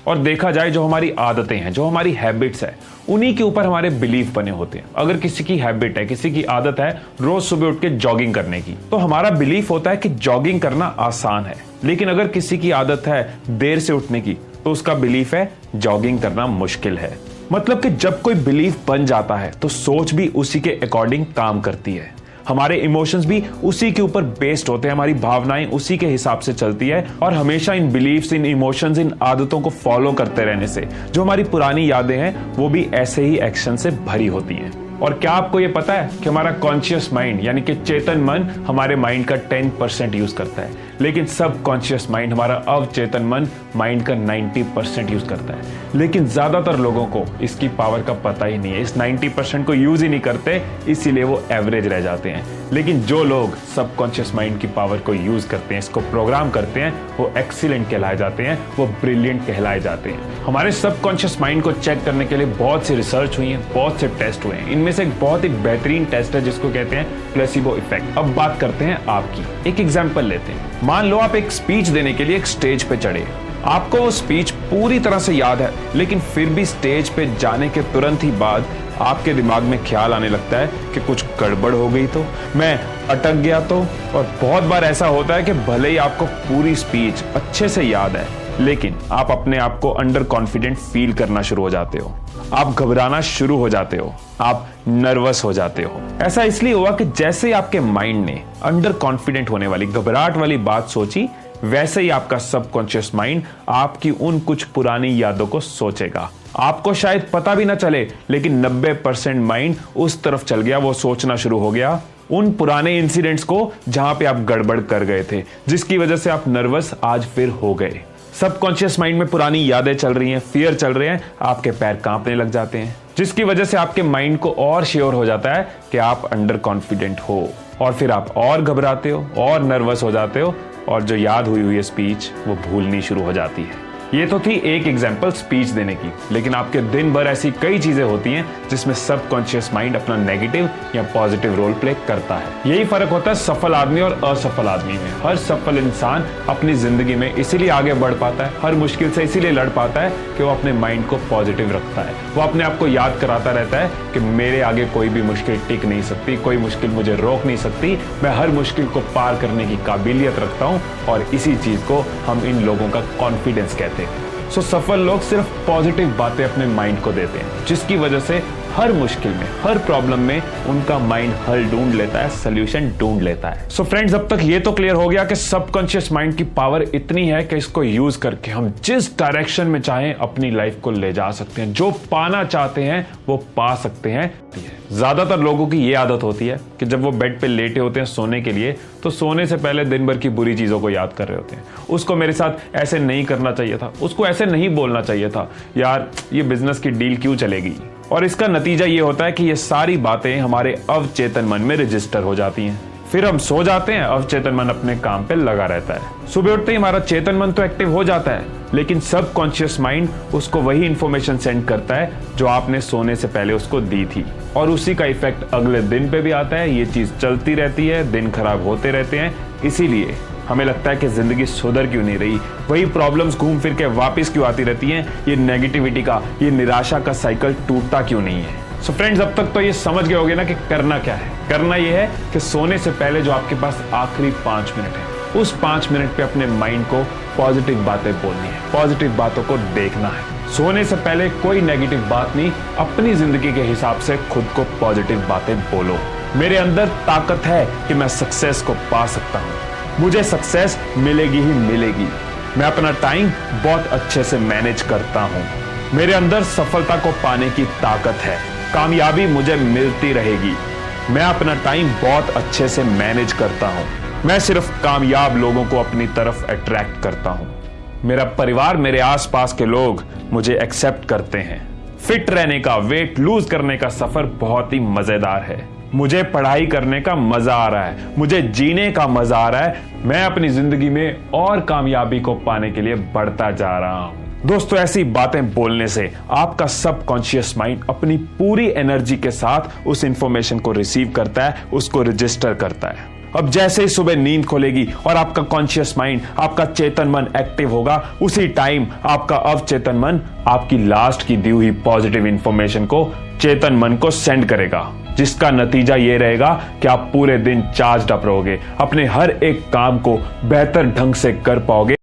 और देखा जाए जो हमारी आदतें हैं, जो हमारी हैबिट्स है, उन्हीं के ऊपर हमारे बिलीफ बने होते हैं। अगर किसी की हैबिट है, किसी की आदत है रोज सुबह उठ के जॉगिंग करने की, तो हमारा बिलीफ होता है कि जॉगिंग करना आसान है। लेकिन अगर किसी की आदत है देर से उठने की, तो उसका बिलीफ है जॉगिंग करना मुश्किल है। मतलब कि जब कोई बिलीफ बन जाता है तो सोच भी उसी के अकॉर्डिंग काम करती है, हमारे इमोशंस भी उसी के ऊपर बेस्ड होते हैं, हमारी भावनाएं उसी के हिसाब से चलती है। और हमेशा इन बिलीफ्स, इन इमोशंस, इन आदतों को फॉलो करते रहने से जो हमारी पुरानी यादें हैं वो भी ऐसे ही एक्शन से भरी होती हैं। और क्या आपको ये पता है कि हमारा कॉन्शियस माइंड यानी कि चेतन मन हमारे माइंड का 10% यूज करता है, लेकिन सब कॉन्शियस माइंड, हमारा अवचेतन मन, माइंड का 90% यूज करता है। लेकिन ज्यादातर लोगों को इसकी पावर का पता ही नहीं है, इस 90% को यूज ही नहीं करते, इसीलिए वो एवरेज रह जाते हैं। लेकिन जो लोग सबकॉन्शियस माइंड की पावर को यूज करते हैं, इसको प्रोग्राम करते हैं, वो एक्सीलेंट कहलाए जाते हैं, वो ब्रिलियंट कहलाए जाते हैं। हमारे सबकॉन्शियस माइंड को चेक करने के लिए बहुत सी रिसर्च हुई है, बहुत से टेस्ट हुए हैं। इनमें से एक बहुत ही बेहतरीन टेस्ट है जिसको कहते हैं प्लेसिबो इफेक्ट। अब बात करते हैं आपकी। एक एग्जांपल लेते हैं। मान लो आप एक स्पीच देने के लिए एक स्टेज पे चढ़े, आपको वो स्पीच पूरी तरह से याद है, लेकिन फिर भी स्टेज पे जाने के तुरंत ही बाद आपके दिमाग में ख्याल आने लगता है कि कुछ गड़बड़ हो गई तो, मैं अटक गया तो। और बहुत बार ऐसा होता है कि भले ही आपको पूरी स्पीच अच्छे से याद है, लेकिन आप अपने आप को अंडर कॉन्फिडेंट फील करना शुरू हो जाते हो, आप घबराना शुरू हो जाते हो, आप नर्वस हो जाते हो। ऐसा इसलिए हुआ कि जैसे ही आपके माइंड ने अंडर कॉन्फिडेंट होने वाली, घबराहट वाली बात सोची, वैसे ही आपका सबकॉन्शियस माइंड आपकी उन कुछ पुरानी यादों को सोचेगा। आपको शायद पता भी ना चले, लेकिन 90% माइंड उस तरफ चल गया, वो सोचना शुरू हो गया उन पुराने इंसिडेंट्स को जहां पे आप गड़बड़ कर गए थे, जिसकी वजह से आप नर्वस आज फिर हो गए। सबकॉन्शियस माइंड में पुरानी यादें चल रही हैं, फियर चल रहे हैं, आपके पैर कांपने लग जाते हैं, जिसकी वजह से आपके माइंड को और श्योर हो जाता है कि आप अंडर कॉन्फिडेंट हो, और फिर आप और घबराते हो और नर्वस हो जाते हो, और जो याद हुई हुई स्पीच वो भूलनी शुरू हो जाती है। ये तो थी एक एग्जांपल स्पीच देने की, लेकिन आपके दिन भर ऐसी कई चीजें होती हैं जिसमें सबकॉन्शियस माइंड अपना नेगेटिव या पॉजिटिव रोल प्ले करता है। यही फर्क होता है सफल आदमी और असफल आदमी में। हर सफल इंसान अपनी जिंदगी में इसीलिए आगे बढ़ पाता है, हर मुश्किल से इसीलिए लड़ पाता है कि वो अपने माइंड को पॉजिटिव रखता है। वो अपने आप को याद कराता रहता है कि मेरे आगे कोई भी मुश्किल टिक नहीं सकती, कोई मुश्किल मुझे रोक नहीं सकती, मैं हर मुश्किल को पार करने की काबिलियत रखता हूँ। और इसी चीज को हम इन लोगों का कॉन्फिडेंस कहते हैं। सफल लोग सिर्फ पॉजिटिव बातें अपने माइंड को देते हैं, जिसकी वजह से हर मुश्किल में, हर प्रॉब्लम में उनका माइंड हल ढूंढ लेता है, सॉल्यूशन ढूंढ लेता है। सो फ्रेंड्स, अब तक ये तो क्लियर हो गया कि सबकॉन्शियस माइंड की पावर इतनी है कि इसको यूज करके हम जिस डायरेक्शन में चाहें अपनी लाइफ को ले जा सकते हैं, जो पाना चाहते हैं वो पा सकते हैं। ज्यादातर लोगों की ये आदत होती है कि जब वो बेड पे लेटे होते हैं सोने के लिए, तो सोने से पहले दिन भर की बुरी चीजों को याद कर रहे होते हैं। उसको मेरे साथ ऐसे नहीं करना चाहिए था, उसको ऐसे नहीं बोलना चाहिए था, यार ये बिजनेस की डील क्यों चलेगी। और इसका नतीजा ये होता है कि ये सारी बातें हमारे अवचेतन मन में रजिस्टर हो जाती हैं। फिर हम सो जाते हैं, अवचेतन मन अपने काम पे लगा रहता है। सुबह उठते ही हमारा चेतन मन तो एक्टिव हो जाता है, लेकिन सबकॉन्शियस माइंड उसको वही इंफॉर्मेशन सेंड करता है जो आपने सोने से पहले उसको दी थी, और उसी का इफेक्ट अगले दिन पे भी आता है। ये चीज चलती रहती है, दिन खराब होते रहते हैं। इसीलिए हमें लगता है कि जिंदगी सुधर क्यों नहीं रही, वही प्रॉब्लम्स घूम फिर के वापस क्यों आती रहती हैं, ये नेगेटिविटी का, ये निराशा का साइकिल टूटता क्यों नहीं है। सो फ्रेंड्स, अब तक तो ये समझ गए होगे ना कि करना क्या है। करना ये है कि सोने से पहले जो आपके पास आखिरी 5 मिनट है, उस 5 मिनट पे अपने माइंड को पॉजिटिव बातें बोलनी है, पॉजिटिव बातों को देखना है। सोने से पहले कोई नेगेटिव बात नहीं, अपनी जिंदगी के हिसाब से खुद को पॉजिटिव बातें बोलो। मेरे अंदर ताकत है कि मैं सक्सेस को पा सकता हूँ, मुझे सक्सेस मिलेगी ही मिलेगी, मैं अपना टाइम बहुत अच्छे से मैनेज करता हूँ, मेरे अंदर सफलता को पाने की ताकत है, कामयाबी मुझे मिलती रहेगी, मैं अपना टाइम बहुत अच्छे से मैनेज करता हूँ, मैं सिर्फ कामयाब लोगों को अपनी तरफ अट्रैक्ट करता हूँ, मेरा परिवार, मेरे आसपास के लोग मुझे एक्सेप्ट करते हैं। फिट रहने का, वेट लूज करने का सफर बहुत ही मजेदार है, मुझे पढ़ाई करने का मजा आ रहा है, मुझे जीने का मजा आ रहा है, मैं अपनी जिंदगी में और कामयाबी को पाने के लिए बढ़ता जा रहा हूं। दोस्तों, ऐसी बातें बोलने से आपका सबकॉन्शियस माइंड अपनी पूरी एनर्जी के साथ उस इंफॉर्मेशन को रिसीव करता है, उसको रजिस्टर करता है। अब जैसे ही सुबह नींद खोलेगी और आपका कॉन्शियस माइंड, आपका चेतन मन एक्टिव होगा, उसी टाइम आपका अवचेतन मन आपकी लास्ट की दी हुई पॉजिटिव इंफॉर्मेशन को चेतन मन को सेंड करेगा, जिसका नतीजा ये रहेगा कि आप पूरे दिन चार्ज्ड अप रहोगे, अपने हर एक काम को बेहतर ढंग से कर पाओगे।